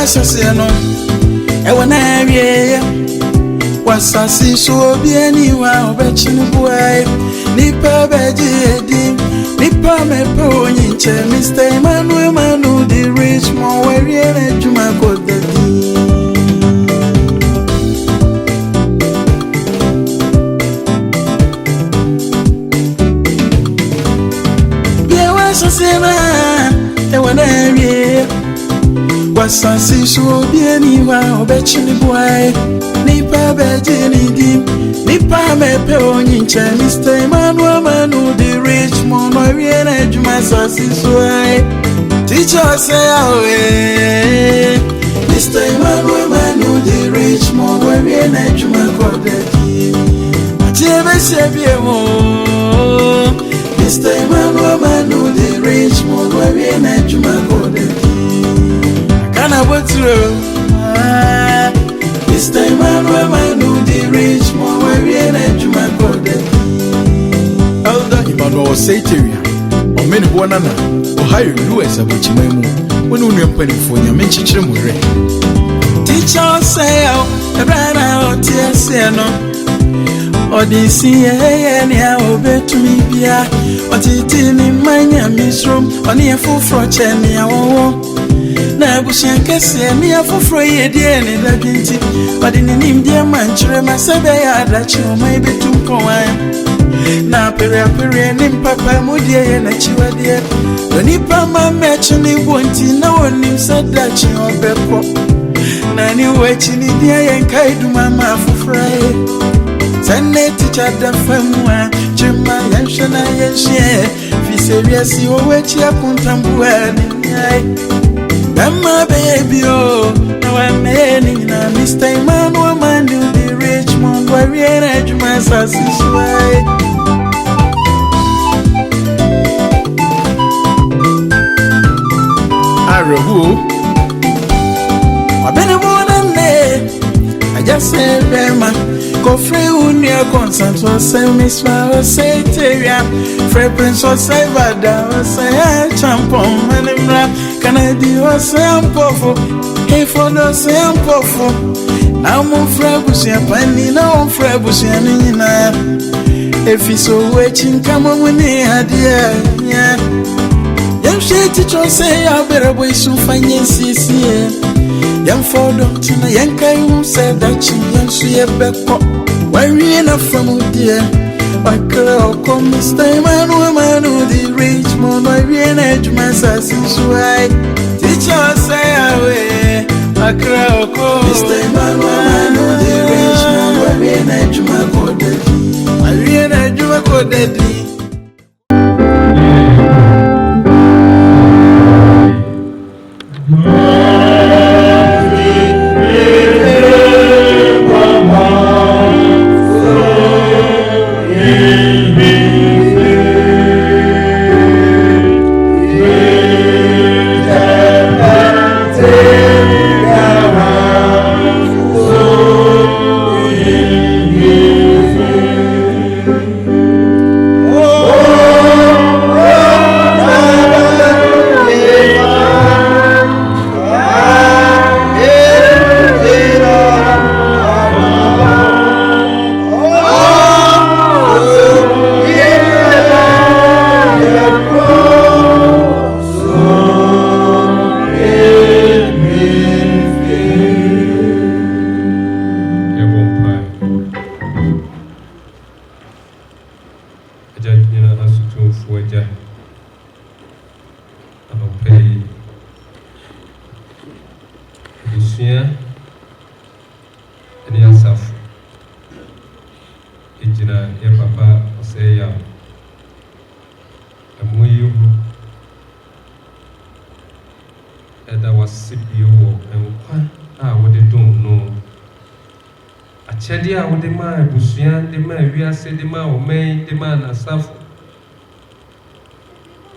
Sasiano, and when I hear was Sassi so be anyone, bet you boy, Nippa Beji, Nippa me pony, Mr. Emmanuel Manu De Richmond, where you and you might go the and when I hear was Sassi so be anyone, bet you boy, Nippa Beji, Nippa me pony, Mr. Emmanuel Manu De Richmond, where you and you might Sassi so I teacher say away, Mr. Emmanuel Manu De Richmond, where you and you might go the key. Mr. Emmanuel Manu De Richmond, where we met you, my God. I can't wait through. Mr. Emmanuel Manu De Richmond, where we met you, my God. Elder Emmanuel Sateria, Omene Bour Ohio, US, about you, when you are penny for your mention. Teacher say, I ran out here, Odisi any obey to me bia what it in my misroom on a full froche any na bushan kese me a full froye dear any laginti but in the name dear man chere myself ya that you may be too poem na pere nim papa mu dear na chiwa dear when you pama mentioning wanting no one him said that you obeko na ni wechini dear and kaidu mama for fry Sunday teacher the famwa, Jimma Yanshana Yanshare, Fiserias, you wait your contemporary. Mamma baby, oh, now I'm many, Mr. Emmanuel Manu De Richmond, where we are my sassy way. Arahu, I've been a woman, I just said, Bema. Go free unia consent was say Miss Flower say Teria Frey Prince was say Vada was say Champon Manimra Canadi was say Ampofo Hey for the say Ampofo Now mon frère Busia Pani no frère Busia Nina If he's so waiting come on with me dear yeah Yam shit teacher say I better wait soon find CC Yam for doctor Yankai who said that she yam suye beko why we enough from dear why come Mr. Emmanuel Manu De Richmond why we enough my sassy why teacher say away I cry Mr. Emmanuel Manu De Richmond why we enough my god why we enough my god Chedia, the man, Busian, the man, we are said the man, Omene, the man, and Safo.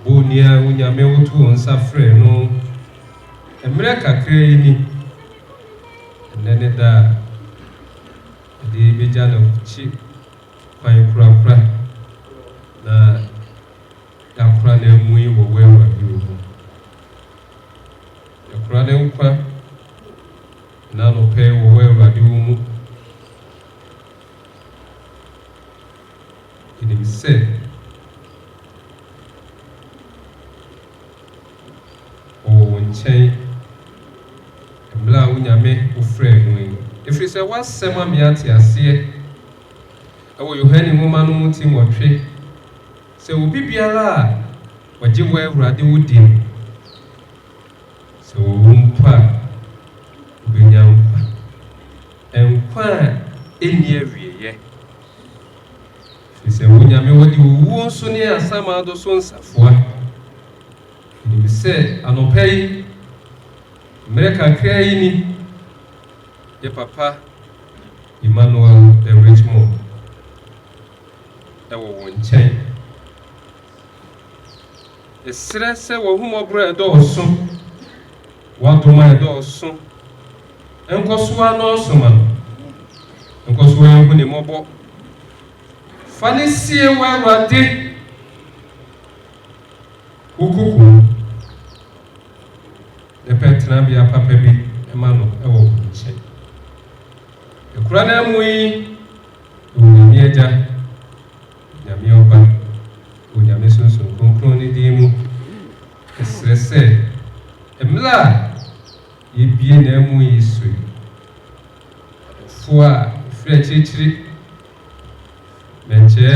Bonia, Unyamel, two on Safre, no. America crazy. And then the Bijan of Chief, Fine Crapra, na Crane Mui, were well. The Crane, say, oh, chain, and blah, when you make a friend. If you say, what's Sama Miati, I see, oh, you had a woman team or tree. So, will be a la, what you were rather would do. So, Umpa, Binyampa, and Qua in ye. She said, when you may what you won't so near some other sons for. He said, I no pay, America crying. Your papa, Emmanuel De Richmond, I won't change. A stress or whom or bread or soon. What do my door soon? And Coswan also, man. And Coswan when the mobile. Funny see where I did. Who the pet Nabia Papa be Emmanuel, I won't change. The Cranamwe, Unyamia, Yamioba, Unyamison, Concloni Demo, as said, Emla, ye be an Emwe sweet. For Fretchy, Menche,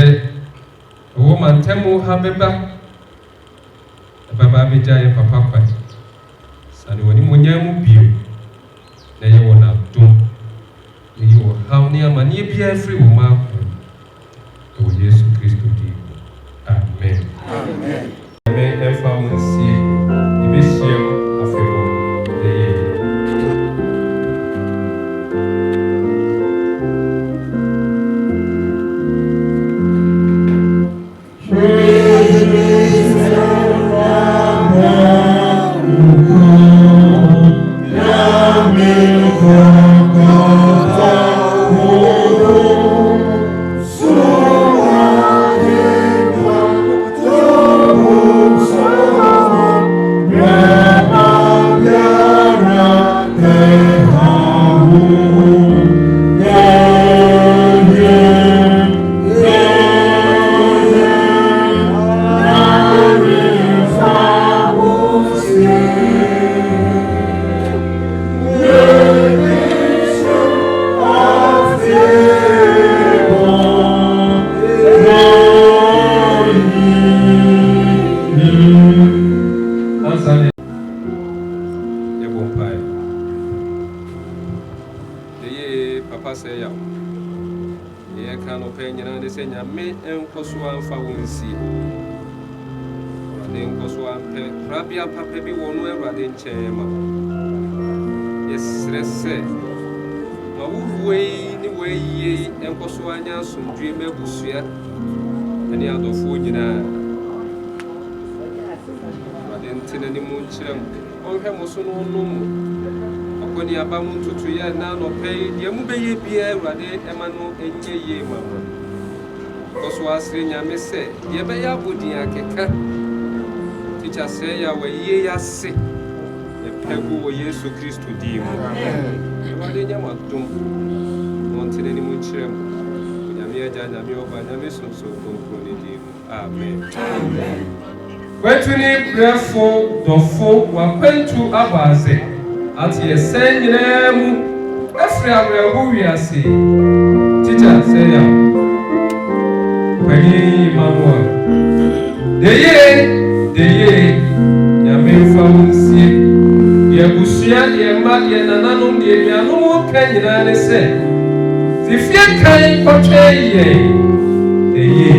a woman Temo Habeba, a Baba Bija Papa. And when you want to then you want to do. You will have near money be every woman. Oh, Jesus Christ, amen. Amen. Amen. If I will see, you be sure of your Papa say, "Yeah, can't open and they say, I may and Coswan for one see. Then Coswan, Rabia Papa be one where I didn't chamber. Yes, let's say, my way, anyway, ye, and Coswania soon dream a bushia, and the other food, you know. I didn't tell any moon children, or him was so no. When you are bound to 2 years now, no pay, you move a beer, rather, Emmanuel, and ye, mamma. Because was in your miss, ye may have would ye, teacher say, I will ye, I say, a pebble or yes, so Christ to deem. What did you want to wanted any more children? Yamia Janamio, Banamiso, so concluded. Amen. When to name prayerful, the folk were went to Abaze. At ye send them, Ephraim, who we are seeing. Teacher, say, Penny Emmanuel. The ye, Yamin found see, Yabusia, Yamadi, and Ananum, the Yanu, Kenyan, and said, if you can't portray ye, the ye.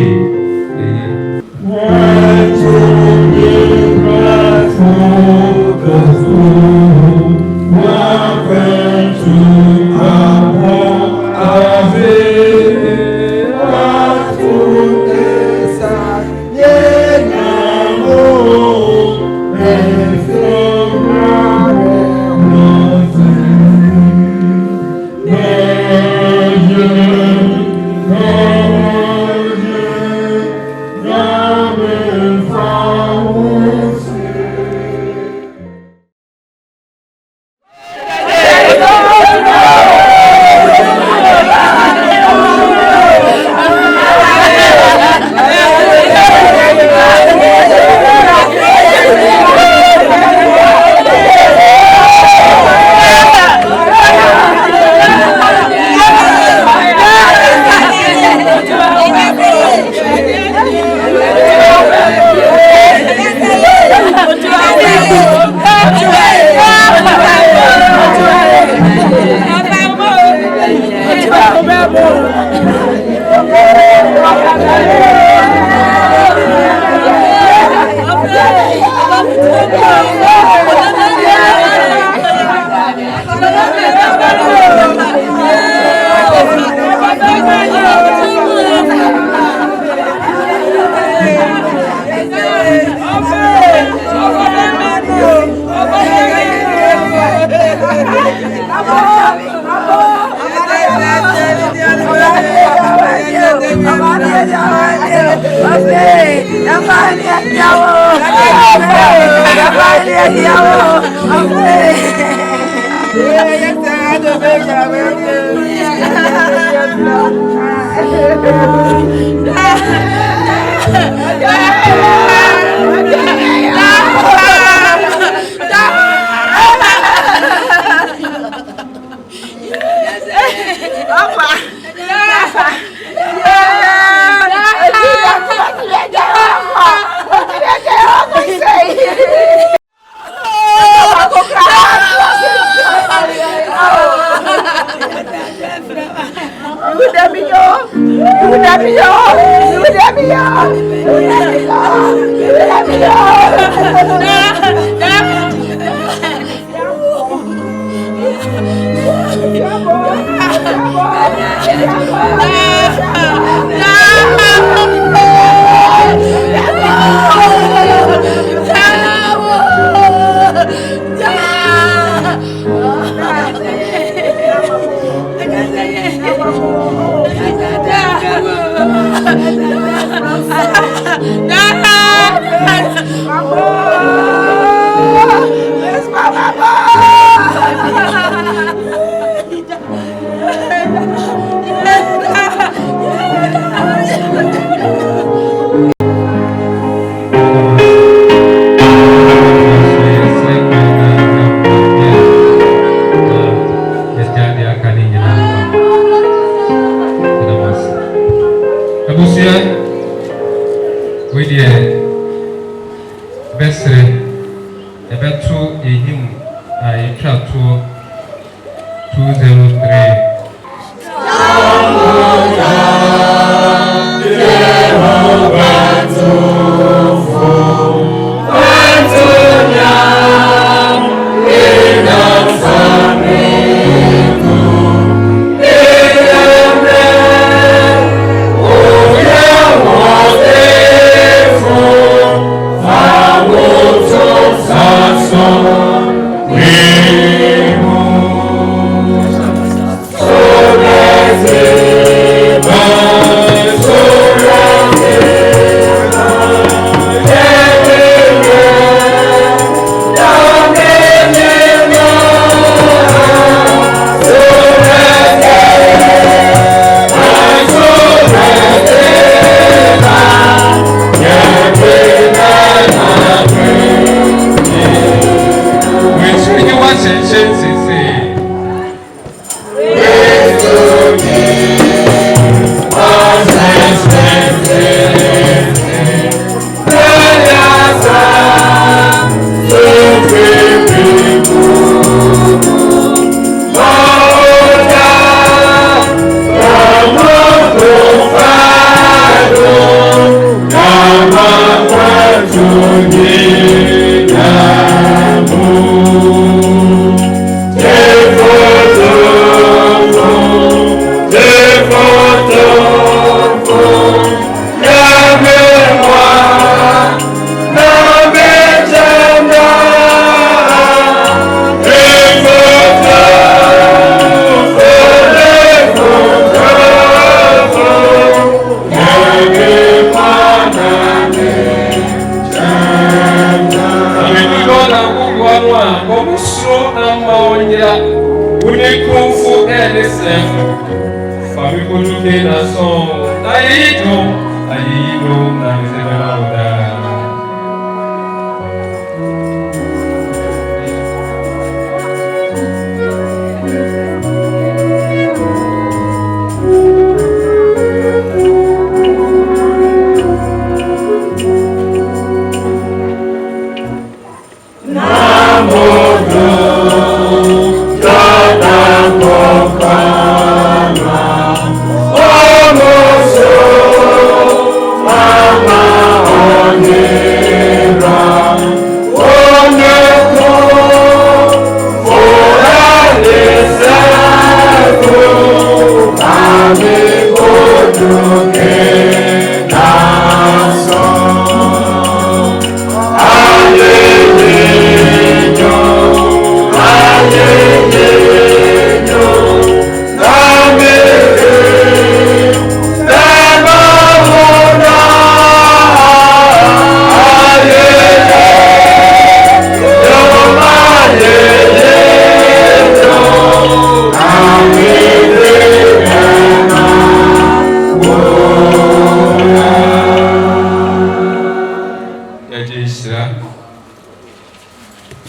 Oh,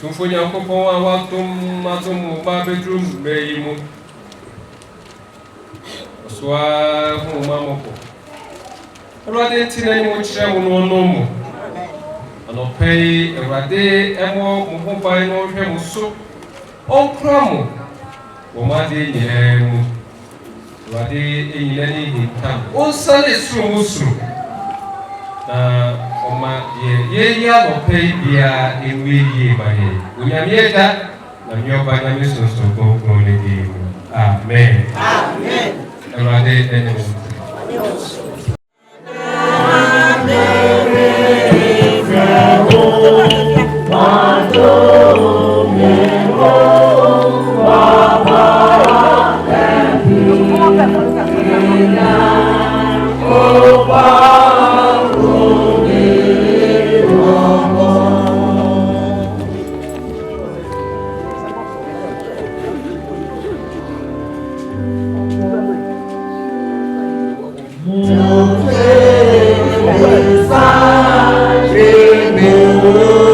Tumfonya kopon awatum ba bedroom meyimu. Oswa hu mamoko. Erade tina ni mo kire mo no no mo. Anopei erade emo mo ho ban no hwe mo so. Onkra mo. Wo ma de nyemu. Erade enyina ni hintam. Onsale suru mo suru. Na oma ye ya anopei bia enwi ba ye. Onyamieda na myoba na misoso kokro ni di. Amen. Amen. Erade enemo. Dreaming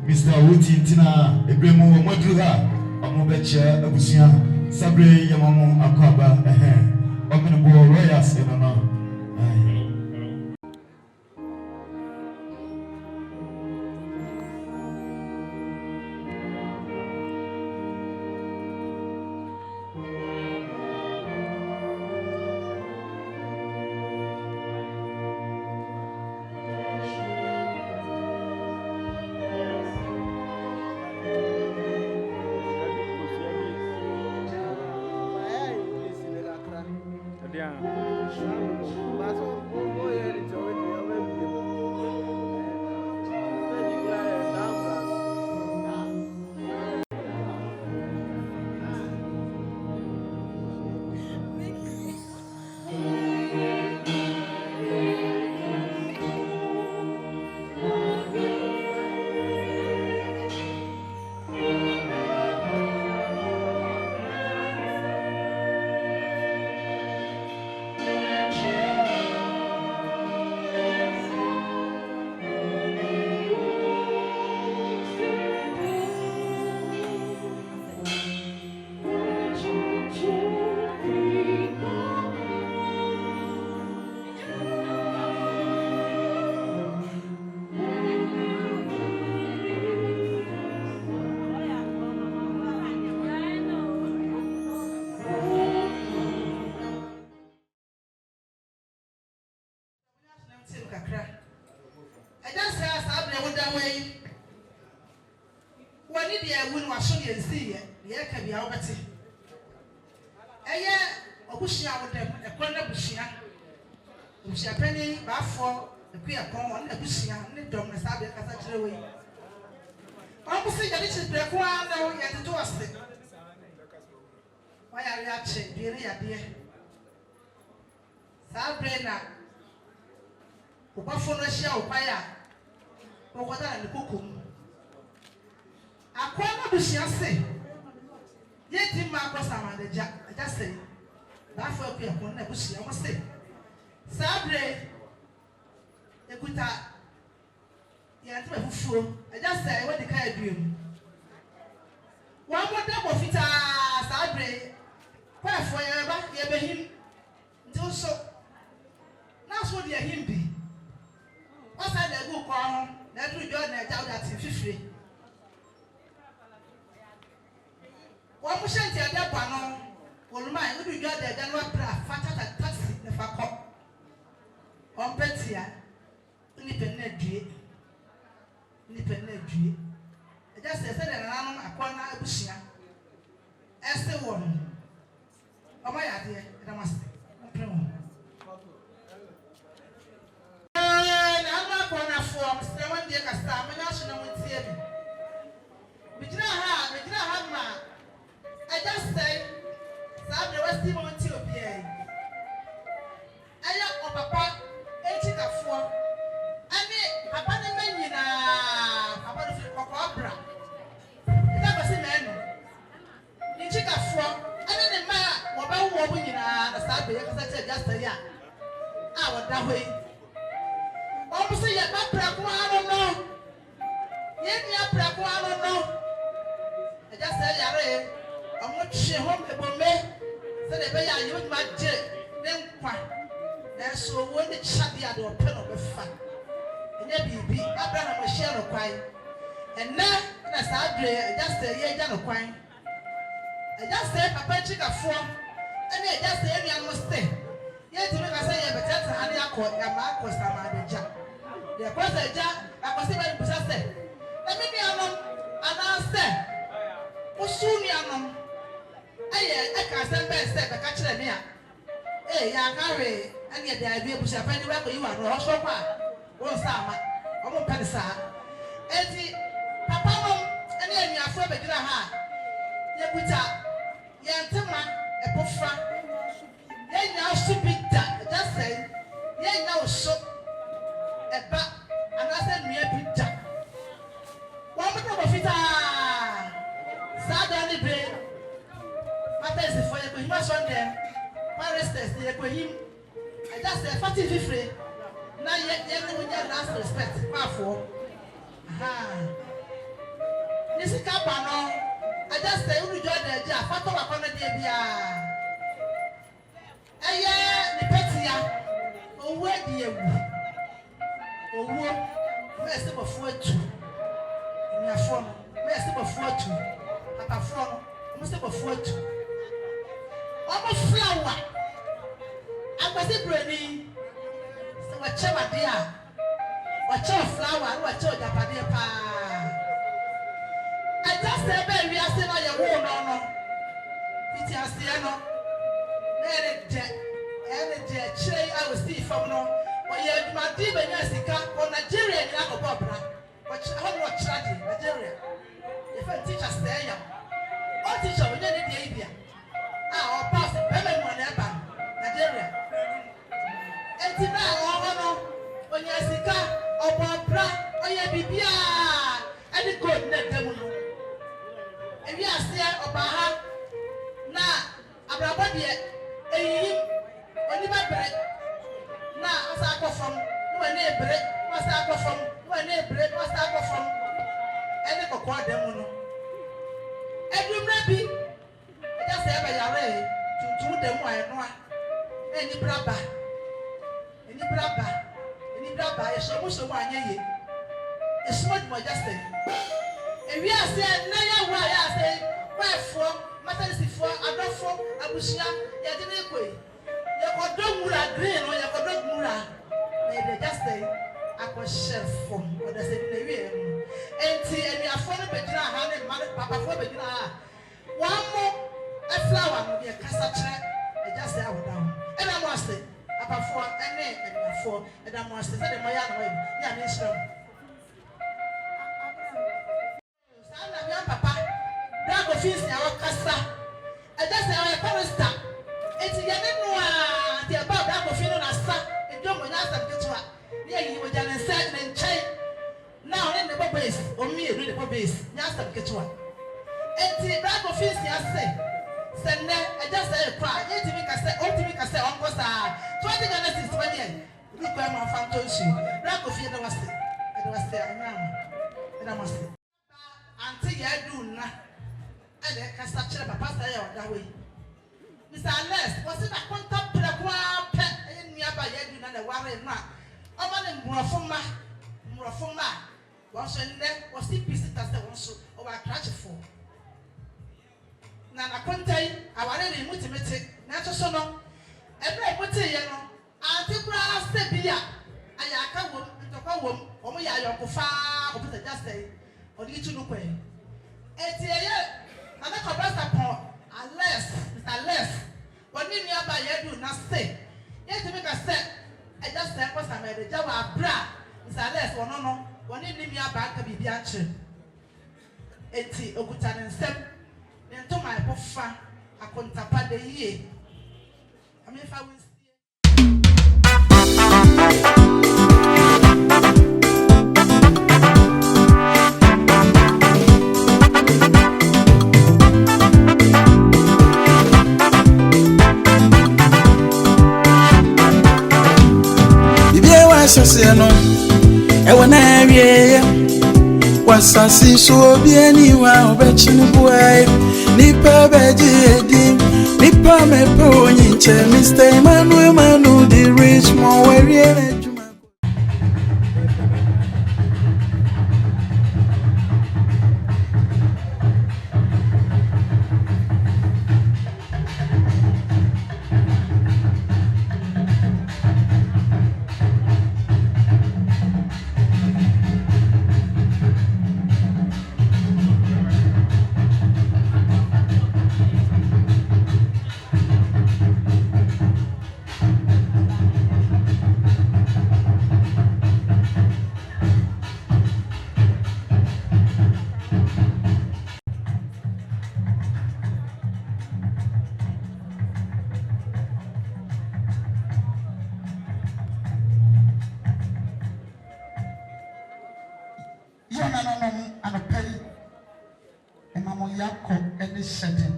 Mr. Wuti Tina Ebremo Madruha Amobecha Abusia Sabre Yamamu Akwaba Omene Bour Royals Capano, I just say, who joined the jar, Fato Wakona Debia. A year, the Petia, oh, where do you? Oh, where's the foot? In your phone, where's the foot? At a phone, must have a foot. Almost flower. I was a brainy. So, whatever, dear. Watch your flower, watch your Japanese pa. I just said, baby, I said, I am no. It's a siano. Energy, chay, I will see from no. When you have my deep and Jessica, or Nigeria, you have a bobra. Watch how much Nigeria. If a teacher stay young, what teacher will need the idea? Our pass, women, whatever, Nigeria. And now, when Jessica, or Barbara, or your Bibia, and the good net devil. If you are still Obaha, now, Abrabadi, only my bread. Now, as I go from, when they bread, must I go from, when they bread, must I go from, and the Cocoa Demono. And you may be just ever your to do them why no any brabba, any brabba, any brabba, is so much of one year. It's not my justice. And we are saying, no, why I say, wherefore, maternity for, I don't for, I wish you didn't quit. You got dog mura green or you got dog mura. Maybe just say, I was chef from what I said, and tea, and you are for the bedroom, honey, papa for the bedroom. One more, a flower will be a cassette, and just say, I will down. And I must say, about 4 and 8 and 4, and I must say, my young way, yeah, Miss Papa, Black office now, Cassa. I just say, I promised that. It's a young the above Black office on a sack, and don't want us to get to her. Yeah, you were done and said and chain. Now, in the base, or me, read the base, Yasta get to her. And the Black office, yes, say, send them, I just say, cry, yet to make us say, ultimately, I say, Uncle Star, 20 minutes is 20. Look where my fan told you. Black office, I was there, and I must say. Until you do not, and I can start to pass that way. Mr. Aless, was it a contact with a pet in nearby you and a warrior? Omene Murafuma, was in there, was the pieces as the one so over a crash for. Nana Conte, I wanted to motivate natural sono, and I put a yellow, Auntie Brass, the beer. I can't walk into a woman, or me, I go far over the just day. Or did you look away? And I'm not compressed upon unless, Mr. Less, what me nearby you do not say. Yet to make a set, I just said, what's I made a job of bra, Mr. Less, or no, when you leave me a back of the action. Eti Ogutan and Sem, then to my buffer, I couldn't tap the year. I mean, if I will see. Sasiano, I want to was a sea so be anyone, betching boy, Nipper Beji, Nipper me pony, Mr. Emmanuel Manu De Richmond, where you and a penny, and Mamma Yako and this setting.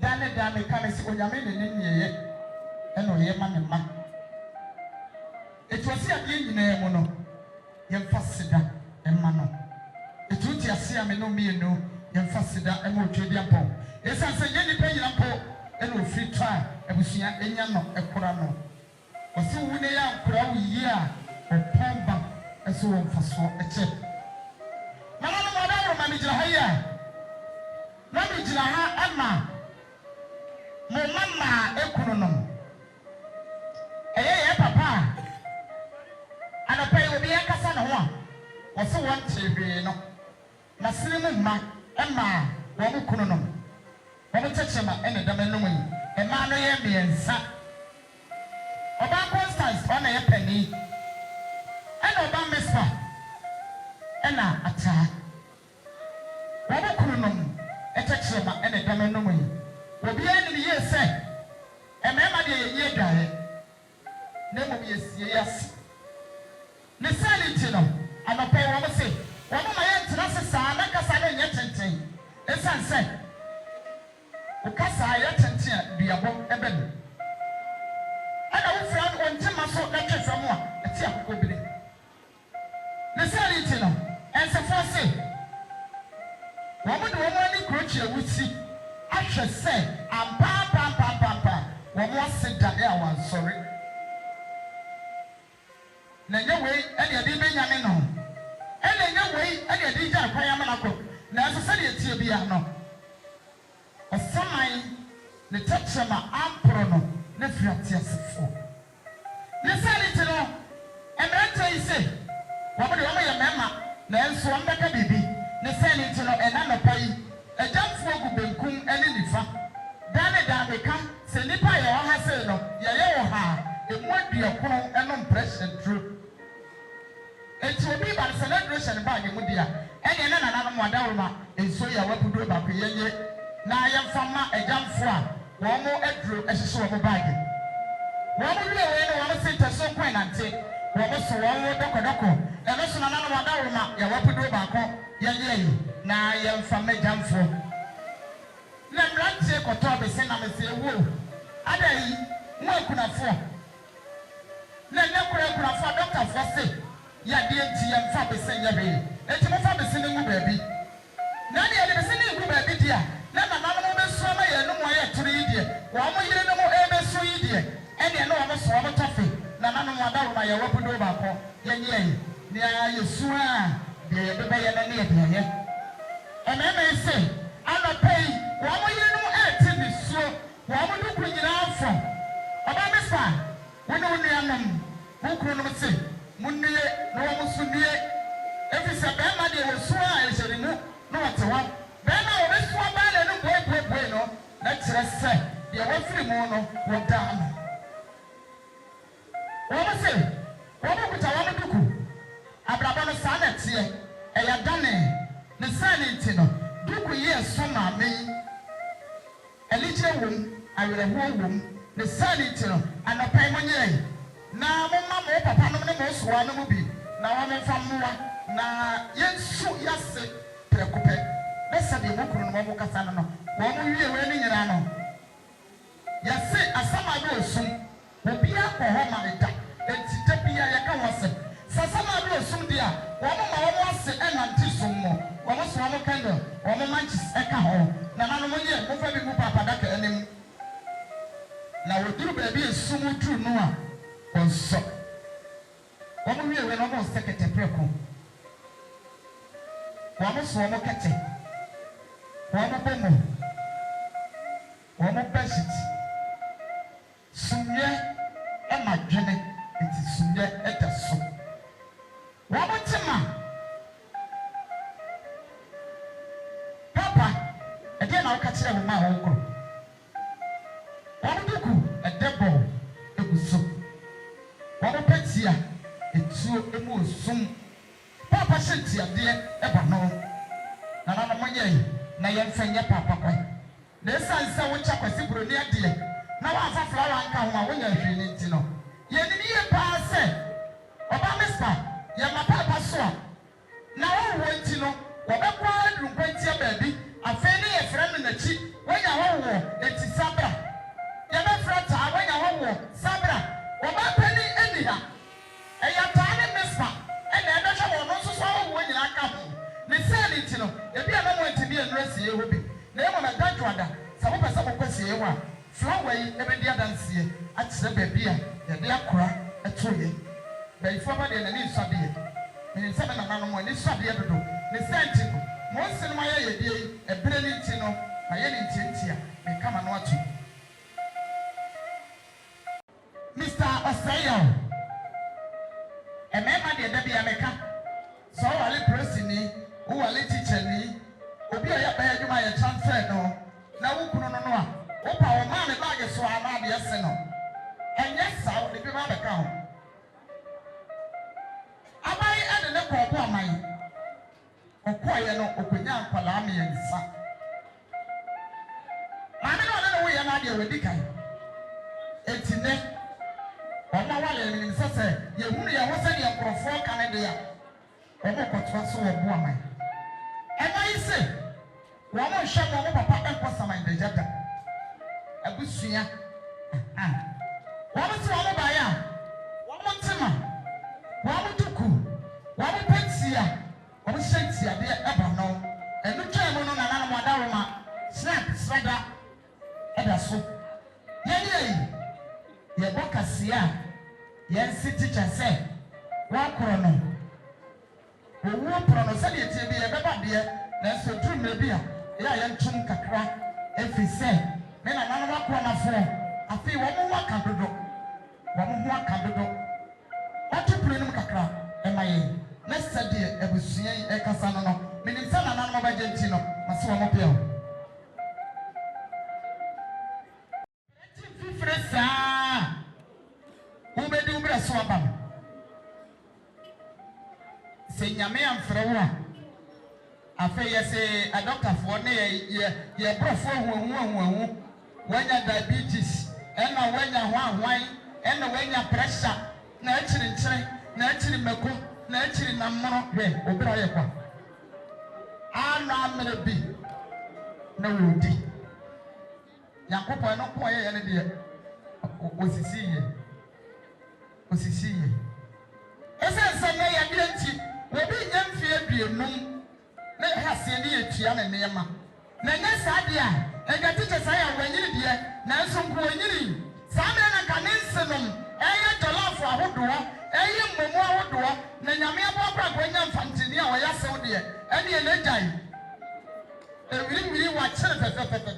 Danny can see what I mean in ye, and no yeman and man. It was here in a mono, young Fassida and Manu. ate ame no mienu yemfa sida ema otwedi ampo esan se ye nipa nyina mpo ena ofiri to a abusua enya no ekora no osi wune ya nkora wo yi a opomba eso wo mfaso eche mama no moda wo ma mijira ha ya na mijira ha ama mo mama ekunu no eye papa ana pay obi akasa no ho a osi won tebe no na sinimu ma ema wo mu kunu no wo tetema ene dama no yi ema no ye miensa oba Constance ona ye pani ena oba Mespa ena ata wo mu kunu no tetema ene dama no yi obi ani ye se emema de ye dwae na mo ye sie yas ne sanity no anope wo mo se wo mo ma ye ntena se saa na kasa no nye tenten esan se o kasa ye tenten biabo ebem ana wo fra no ntema so na twefra mo a eti akobire ne sanity no ense fo se wo mo de wo mo ani krochi awusi ahwe se ampa wo mo aseda e awan sorry na nye wei ene ade benyame no ene nye wei ene ade ja kwaya manako na so se de etie bia no osaman ne tetema ampro no ne fiatia sefo ne sanity no emerenta ise wo mo de wo ye mema na enso wo mbeka bibi ne sanity no ena no pai ejamfo gu benkum ene nifa dane da beka se nipa ye wo ha se no ye wo ha emu aduakono eno impression true enti obi ba celebration ba ye mudia ene na nana mo adawroma enso ya wapudo ba ko yenye na yemfama ejamfo a wo mo aduro ehyeso wo bag wo mo wie we no wo mo sente so kwen nante wo mo so wo dokodoko eno so nana mo adawroma ya wapudo ba ko yenye yi na yemfama ejamfo na mrantie koto be se na me se wo adai mo akunafo na kunafo doctor fo se ya de enti yemfa be se nya be enti mo fa be se ngu baabi na de be se ngu baabi dia na mama no be so ma ye no mo ye tiri yi die wo mo yire no mo e be so yi die ene no wo so wo tofe na nanu mo adawo ma ye wapudo ba ko yenye yi na yesu a de ye be ye na ne ye de ye ememe se ana pay wo mo yire no e ti bi so wo mo du ku nyina afo oba Mespa wo no nu anam wo kru no se munnie no wo sunnie efise be ma de wo so a eheri mu no wote wa be ma wo so ba le no boy no na kire se de wo firi mu no wo da no wo se wo mo kuta wo mo duku abraba no sa na tie e ya dane ne sanity no duku ye so ma me elije wom awere ho wom ne sanity no anopai mo nye na mo mama mo papa no ne mo so wa no bi na wo mo fa moa na yensu yase prekope na se de mo kru no mo kasa no wo mo wie we ni nyira no yase asama do osum obi akọ ho ma da enti da bia ye ka wose sasama do osum dia wo mo ma wo ase enanti sum mo wo mo so wo kendo wo mo manchis e ka ho na nanu mo nye mo fa bi mu papa da ka enim na wo duru ba bi esum tru no a onso wo mo wie we no mo sekete preko wo mo so mo kete wo mo bomo wo mo beshit sumye e ma dwene enti sumye e da so wo mo tema papa e de na wo ka kire wo ma wo kro wo mo duku e debo e guso wo mo petia etuo emu osum papa shentia de e ba no na na mo nye na ye mfenye papa kwa na esansa wo cha kwasi broni ade na wa fa flower nka ho a wo nya hwene nti no ye ni ye pa se oba Mespa ye ma papa so a na wo wo nti no wo be kwa adrunkwanti e baabi afa ni ye fra no na chi wo nya wo wo enti sabra ye be fra ta wo nya wo wo sabra wo ba pani eniha e ya ta ni Mespa e na e be hwe wo no so so wo nyina ka ho ne sanity no sie hobi na emo na dadwada sa wo pesa ko sie wa flower yi e be dia dansie a kyerɛ baabi a ye de akora etoye bai fo ba de na ni nsade me se be na nanu mo ni nsade dodo ne senti mo sinema ye die e bere ni ti no na ye ni ntintia me kama no atu Mr. Osayo Emema de dabi ameka so wale presini wo wale teacher ni obi oya ba adwuma ye transfer no na wo kunu no no a wo pa wo ma me bag so ama de ese no enye sa wo de bi ma beka ho abai ade ne ko bo aman okoye no okonya nkwala me yensa mame no ne wo ye na de wedi kai etine ọmọ wale ni sese ye hunu ye ho se de nkrofo kan de ya ọmọ kọtwa so wo bo aman ema ise wo mo hwe mo papa enko saman de jada abusua wo mo ti wo mo ba ya wo mo tima wo mo duku wo mo pensia wo mo shentia de eba no enu twa mo no na na mo da wo ma snap srada eda so ye bokasia ye city chase wa koro no owo pro no se de tie bi ye beba de na so trum na bi a ye ntum kakra efise me na nanu wa koro na fo afi wo mo wa kadodo wo mo wa kadodo otu prenum kakra e maye na sade abusua e kasa no no me nim sa na nanu ba genti no mase wo mo pia fresa ubedi ubra so abam se nyame amfrewo afa yese a doctor for ne ye brofo hu wanya diabetes ena wanya hwan ena wanya pressure na achiri meko na achiri na mmoro he obira ye kwa ana amere bi na wodi yakopo no ko ye ne de osisiye ese na ya de nti obi nyamfie aduenum na hase ne etua na nema na nya saade a egati che sa ya wanyiri de na nso nko wanyiri saame na kanensenom eye jollof ahodoa eye mmomu ahodoa na nyame abokra ko nyamfantini a oya sew de ene ene jai ewiri wa chere fefe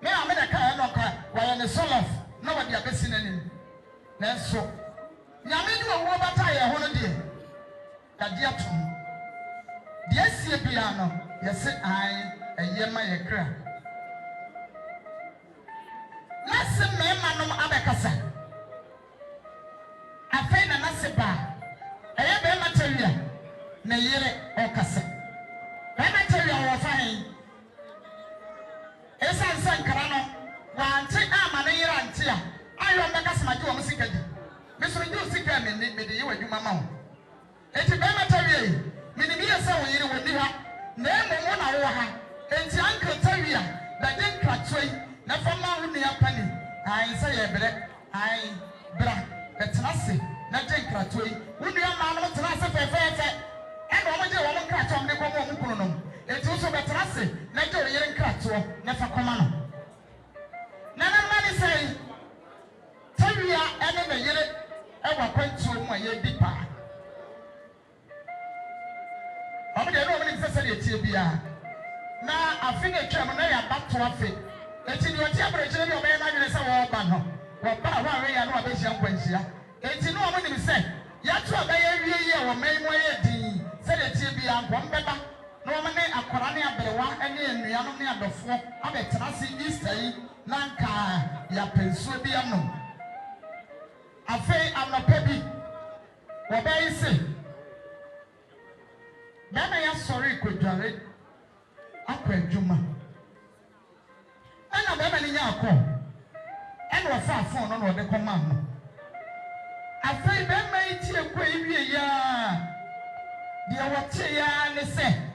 me ameda ka no ka wa ne solof na wadi abesi nanim na nso nyame ni wo bata ye ho no de kade atom de asie bia no yese ai eyema ye kra nase mema no abekasa afei na nase ba eye be matawia na yire okasa be matawia wo fa hen esan sankara no wante ama na yira ntia ayo mbeka samaji wo musikadi mesoro ndu sika me de yewa dwuma ma ho enti be matawia mini mi yesa wo yire wo ni ha na emo na wo ha enti anka tawia da den kratoi na fama wo ni apani ai sa ye bere ai bra betrase na den kratoi wo ni ama no trase fefefe e no mo je wo kratom ne ko mo kunu no enti wo so betrase na je wo yire krato na fa koma no na mani say tawia ene me yire e wa kwantu mo ye dipa omo de no mo ni sese de tie bia na afine twam na ya bato afi enti ni oti abrechire bi obe na dwene se wo ba no wo ba wa we ya no abehia nkwanhia enti no omo ni se ya to abaye wie ye wo man mo ye din se de tie bia nkom beba na omo ne akora ne abrewa ene enua no ne adofo abetena se Easter yi na nka ya pensuo bi anom afei amapa bi wo ba yi se na ya sorry kodware akwadwuma ana baba ni nya akọ ena wa fa phone no de koma no afei baba yi tie kwa iwie ya de wote ya ne se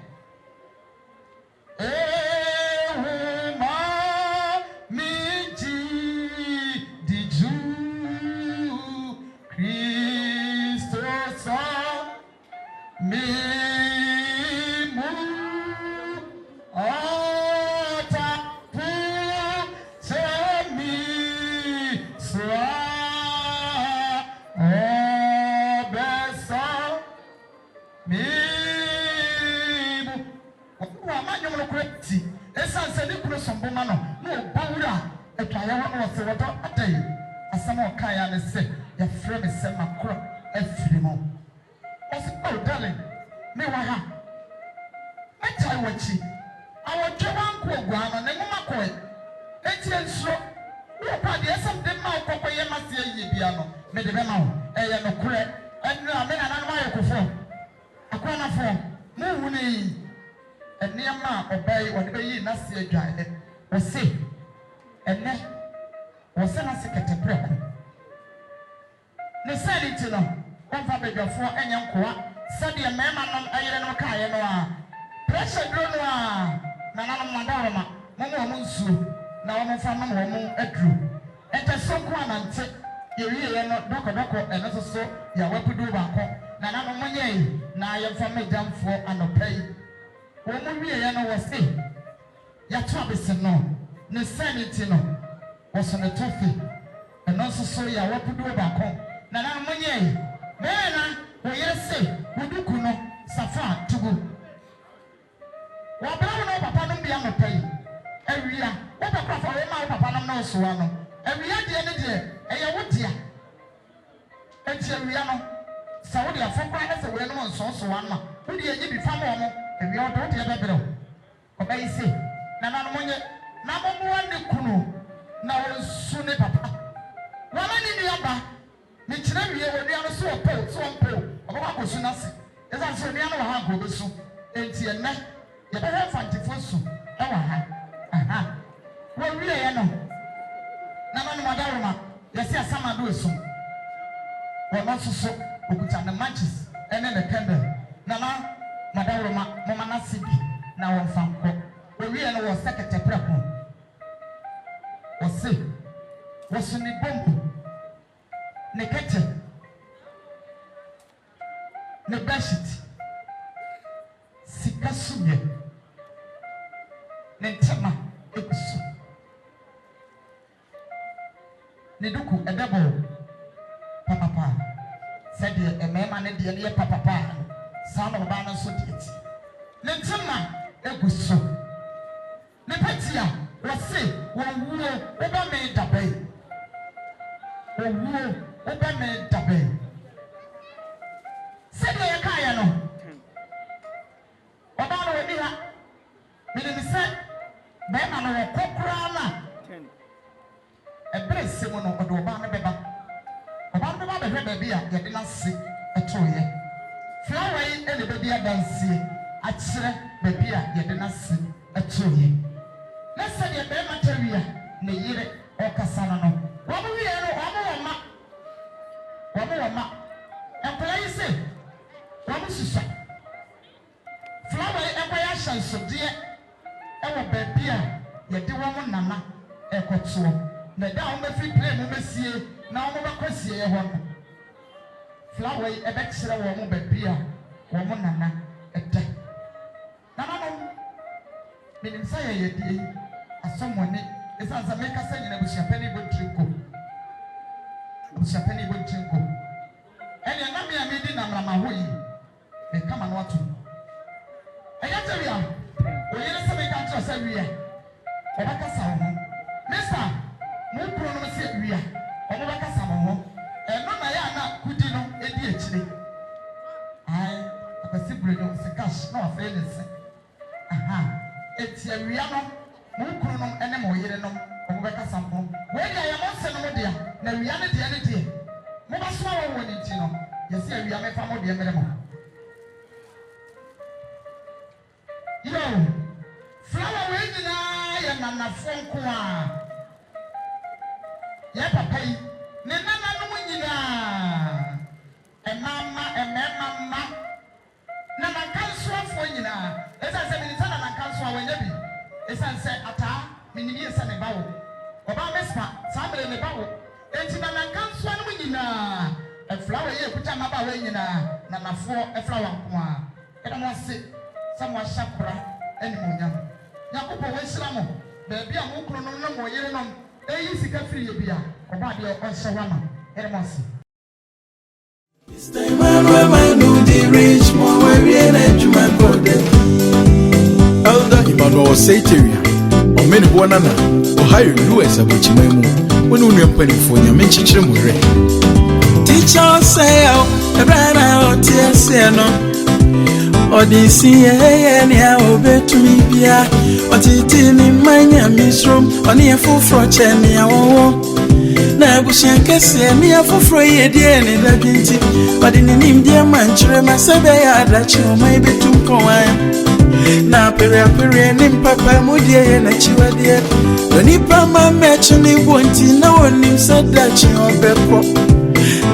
ma mi ji diju Christos mi mu Mebu. Wa ma nyom no kweti. Esan se ni kuro somboma no. No bawura etwaya wa no se wodo adai. Asama okaya ne se ya frɛ me se makro afiri mo. Ose oh darling. Me wa ha. Etai wachi. Awo twa nko ogwa ne moma koe. Eti enso. Wo pa de esam de ma okokoye mase ayi bia no. Me de be ma wo. Eye no kure. Enu ame na nanu ayekofo. Akwana fo. Mu huni. Eniama obai wode be yi na se adwa. O se. Enne. O se na se ketepreko. Ne sadi ti no. Wonfa bedwafo enye nkoa. Sadi mema nom ayere no kaaye no a. Pressure dro no a. Na nanu mandaroma. Momo mo nsuo. Na wo fa no mo adru. Ente sonko anante. Yewie no doko eno so ya wapudu ba ko. Na nanu monye na ye fa medamfo anopai. Wo mo wie no wo se. Ya to abese no. Ne sanity no. Wo so ne tofi. Eno so ya wapudu ba ko. Na nanu monye. Bena wo yese wuduku no safa tugu. Wa bra no papa no bia anopai. Awia wo papa fa wo ma papa no no so ano. Awia de ne de eye wodia. Enti awia no sa wo de afokwa na se wo no nso wan wo de enyi bi fa mo mo awia wo de bebere obai se na na no monye na mo mo ne kunu na wo su ne papa wa ma ni aba ni kire wie wo de ano so opel so opel obaba ko su na se esa so ni ano wa ha ko be su enti enne ye be ha fantifo su e wa ha aha wo wie ye no na no madaroma ye se asama do esu wono soso okuta ne matches ene ne candle na madaroma mama na sibi na won fanko wo wie no wo sekete preko wo se wo su ni bombu ne kete ne bashit sikasuye ne ntema ekusu ne duku edebo papa said the man and the papa son of Bana Sodiet. Lentama Eguso. Nepatia was say, one woo over made the bay. One woo over made the bay. Said the Kayano. Obama Willa, meaning said, Bama or Cocrana. A brace Simon of Obama Beba. Obama baby ya de na se etoye flower yi ene baby adanse akire baby ya de na se etoye na se de be material na yire okasa no wo mo wie no wo ma employ yi se wo mo susa flower yi employ shanso de e wo baby ya de wo mo nana ekoto na da wo ma free play mo mesie na wo ba kwasie ye ho no flower e be kire wo mo baby a wo mo nana ede nana no minim sa ye die asomone esa za meka sa nyina busia pani bontrinko ene na me amedi na mrama hoyi me kama no ato eya teria o yele se me ka tro sa wia o ba ka sa wo mister mo pro no se wia o ba ka sa mo ho no na ya na kudi no edi echire ai akasi brego se cash no afa ele se aha eti awia no mo kunu no ene mo yire no o be ka sampo we dia ya mo se no dia na awia ne dia mo ba so awo woni ti no ye se awia me fa mo dia mere mo yo flower we nyina ya na fonko a ya papa yi ne nana no nyina emama na kanso afo nyina esa se mi nsa na kanso awanya bi esa se ata minimi esa ne bawo oba mespa samre ne bawo enti na kanso no nyina e flower ye kuta ma bawo nyina na nafo e flower nko a eda mo se samo ashakura eni mo nyam yakobo we siramo ba bia mo kro no na mo yire no eyi sika firi ye bia oba de o shawama eda mo se Emmanuel Manu De Richmond. or Sataria, Omene Bour Nana, Ohio, US, Abuchimemu, when we are penny for your mention. Teacher say, a brand out here, say no. Or the CA, or bet to me, Bia, or Titin in my Miss room, or near full froch and near one. Now, Bushanka say, near for free, dear, and the beauty, but in the name, dear man, my Sabaya, that you may be too poor. Na pere nim papa modie na chiwa die doni pama mechi ni bonti na wonim sadachi obekọ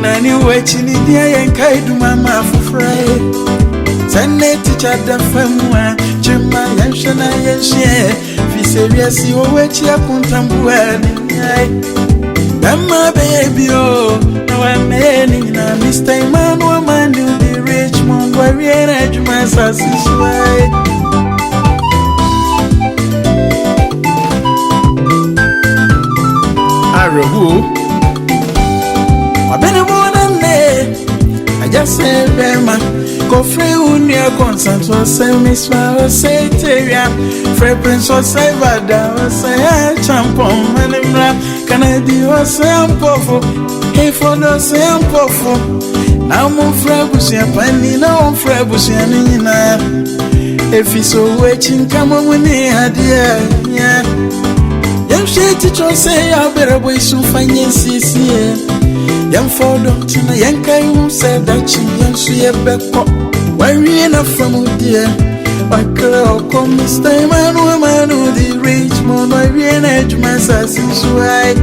na ni wechi ni die yenka iduma ma fufrai sanne teacher da famwa chema yanhwe na yenhwe fi serious wo wechi akuntambu ani ai Mama baby oh no I'm any na Mr. Emmanuel Manu De Richmond where I do my sassy Arabu Omene Bour I just say Bema Go free unia consent or say Miss Flower say Teria Free Prince or say Vada or say Champon Manimra Canadi or say Ampofo Hey for the say Ampofo Now mo Frebusia Pani no Frebusia Nina If he's so waiting come on with me yeah Teacher say I better boy so fine CC. Young for doctor, young guy said that she young see a back pop. Why we enough from dear? My girl come Mr. Emmanuel Manu De Richmond. Why we an edge my sassy why?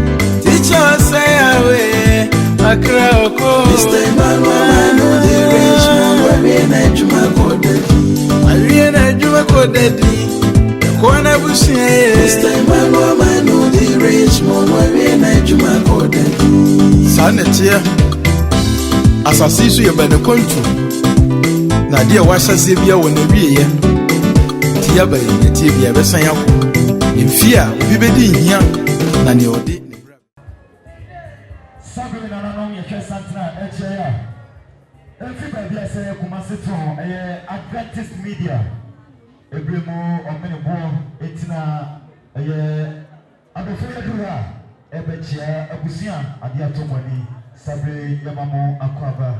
Teacher say away. My girl come Mr. Emmanuel Manu De Richmond. Why we an edge my codedy? Why we an edge my codedy? Kona busia Mr. Emmanuel Manu De Richmond where na juma code sanetia asasisu ye bane kontu na dia washa sebia wona wiye tia ba ye tia bia besan yakọ mfia obi bedi hia na ne odi sabe na no ye santra eche ya efi ba bia se kuma seton Adventist media Ebremo Omene Bour etina abefo yadura ebechia abusia ade atomani sabre yamamo akwaba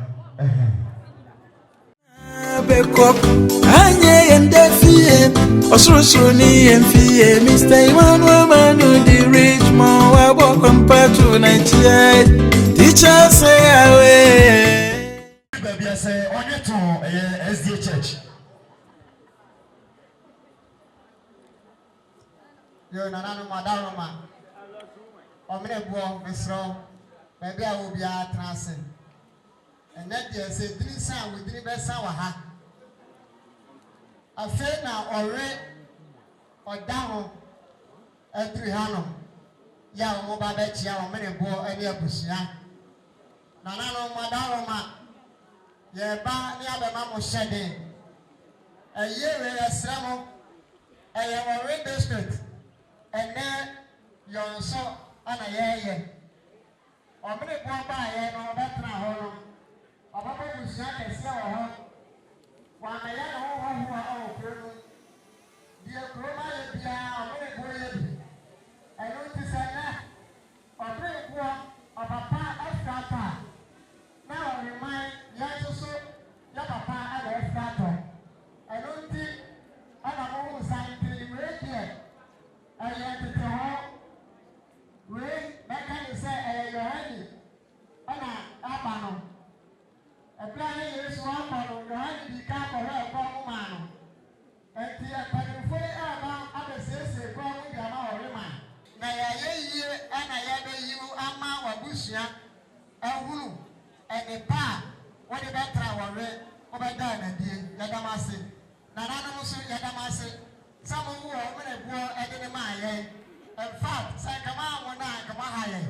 Bekop anye endefie osrosro ni enfie Mr. Emmanuel Manu De Richmond wa bo compare Nigeria teacher say away baby say onye to SDA church Yo nana no madaroma Omene Bour mesro baby a wo bia transe and that dey say three san we three be san wa ha afa na ore odaho atri hano ya mo ba be chia Omene Bour ani abusia nana no madaroma ye ba ni abema mo shede ayere yesramo aye ore district and then you're so ana ye Omene Bour ba ye no betra ho no obaba busia kese ho wa na ye no ho o kro die kro ma ye bia Omene Bour ye bi e no ti se na Omene Bour obapa afrata na o remind ya so ya papa ala afrata e no ti ana mo santi we die we make say Yohani ana abano e plan Yesu abano Yohani di ka ko he ko mu ma no enti e panfo aba abesese ko mu dia ma ore ma na ya ye ana ya be yiwu ama wabusua ahunu ene pa wo de betra wore wo be da na die ya damase na nanu so ya damase some who are Omene Bour edene ma ye in fact say kama wona kama haye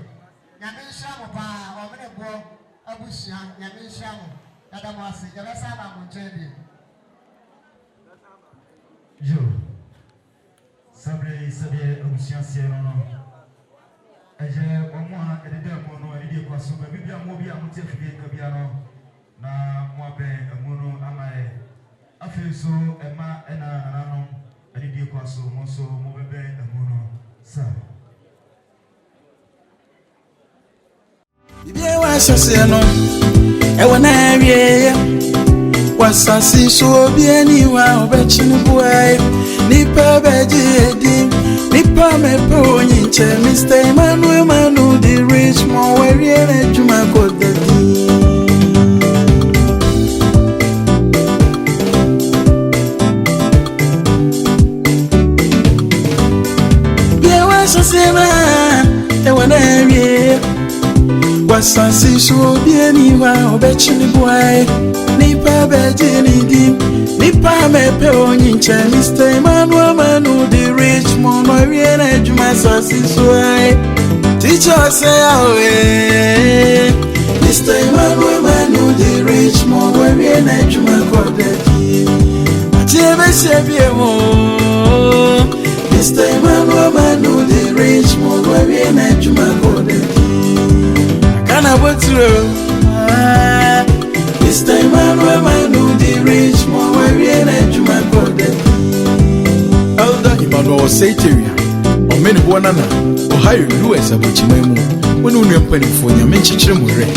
nyame nhia mo pa Omene Bour abusia nyame nhia mo adamo ase je besa ba mo nchebi yo sabre abusia se no eje omo a edede mo no edede kwaso ba bibia mo bia mo tefie ka bia no na mo abe amu no amae afeso ema ena nana no ɛne die kɔ so mo nso mobɛbɛ ɛmu no sir. Bibia wa hyɛseɛ no ɛwɔ na awie wasase so obi ani wa ɔbɛkyi no boae nipa bɛgye edi nipa mɛpɛ onyinkyɛ Mr. Emmanuel Manu De Richmond wawie n'adwuma kɔdadi bia wa hyɛseɛ no ɛwɔ na awie wasase so obi ani wa ɔbɛkyi no boae nipa bɛgye n'edi nipa mɛpɛ onyinkyɛ Mr. Emmanuel Manu De Richmond wawie n'adwuma sase so ae teacher say away Mr. Emmanuel Manu De Richmond wawie n'adwuma kɔdadi akyɛ bɛhyɛ bie mo Mr. Emmanuel Manu De Richmond wawie n'adwuma kɔdadi akana boturo Mr. Emmanuel Manu De Richmond wawie n'adwuma kɔdadi Elder Emmanuel Seiteria Omene Bour nana Ohio US abokyima mu wone unu mpanimfo nyame nkyekere mu re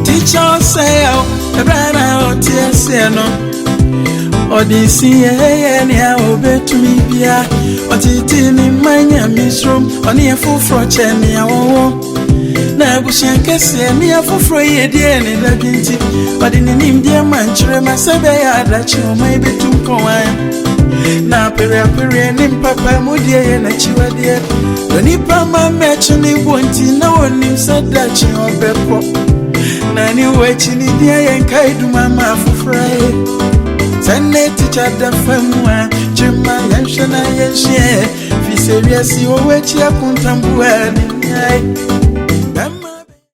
teacher say oh ebrana otiase no odisi ye ne a obetumi bia otiti ni manya misrom oni efofro che ne awowo na abusian kese ne afofro ye die ne daginti odi ne nim die mankyere masebe ya adachi o mai betum pon na pere nim papa mudie ye na chiwadie doni pama mechi ni bonti na wonim sadachi obekọ na ni wechi ni die ye kai duma ma afofrae sane teacher da famwa chima yanhwe na yanhwe fi serious o wechi akuntambuani ai